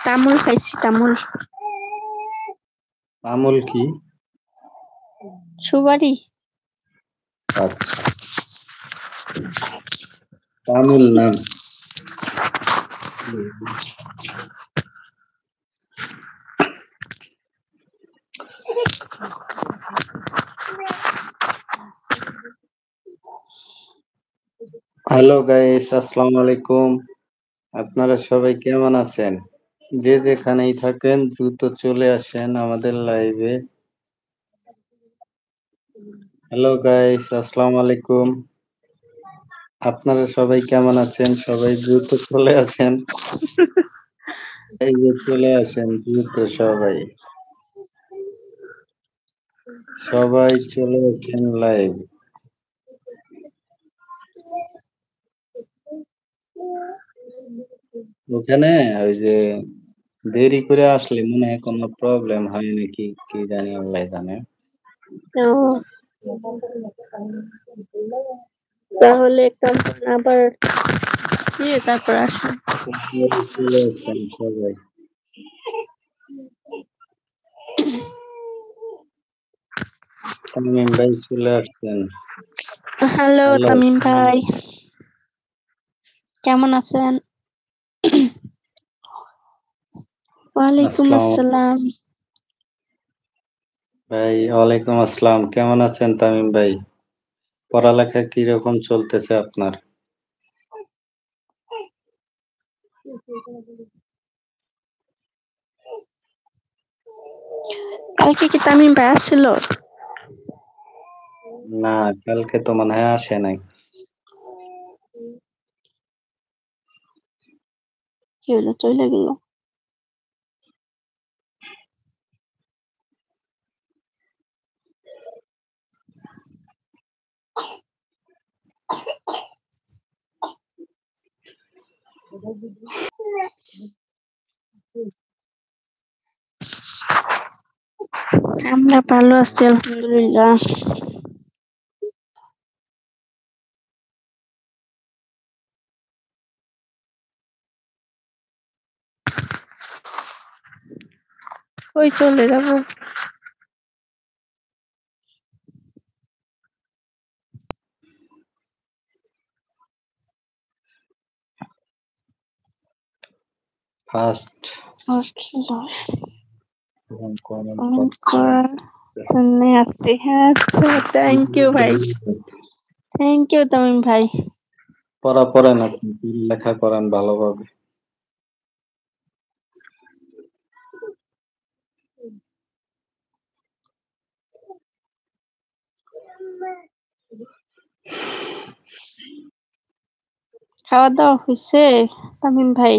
তামুল খাইছি তামুল। তামুল কি? সুপারি। আচ্ছা, তামুল নাম। হ্যালো গাইস, আসসালামু আলাইকুম। আপনারা সবাই কেমন আছেন? যে যেখানেই থাকেন দ্রুত চলে আসেন আমাদের লাইভে। হ্যালো গাইস, আসসালামু আলাইকুম। আপনারা সবাই কেমন আছেন? সবাই দ্রুত চলে আসেন। এই যে চলে আসেন দ্রুত সবাই। সবাই চলে আসেন লাইভ। ওখানে ওই যে দেরি করে আসলে মনে হয় কোনো প্রবলেম হয় নাকি কি জানি, আল্লাহ জানে। ও তাহলে এক কাম করেন, আবার তারপর আসেন। চলে আসেন সবাই। তামিম ভাই চলে আসছেন। হ্যালো হ্যালো, তামিম ভাই, কেমন আছেন? ওয়ালাইকুম আসসালাম আসসালাম। ভাই। ওয়ালাইকুম আসসালাম। কেমন আছেন তামিম ভাই? পড়ালেখা কিরকম চলতেছে আপনার? কালকে কি তামিম ভাই আসছিল? না, কালকে তো মনে হয় আসে নাই। কি হলো, চলে গেল? আমরা ভালো আছি আলহামদুলিল্লাহ। ওই চলে যাবো। ফার্স্ট কমেন্ট করার জন্য আসছি। হ্যাঁ আচ্ছা, থ্যাংক ইউ ভাই, থ্যাংক ইউ তামিম ভাই। পড়েন, আপনি লেখা করেন ভালোভাবে। খাওয়া দাওয়া হয়েছে তামিম ভাই?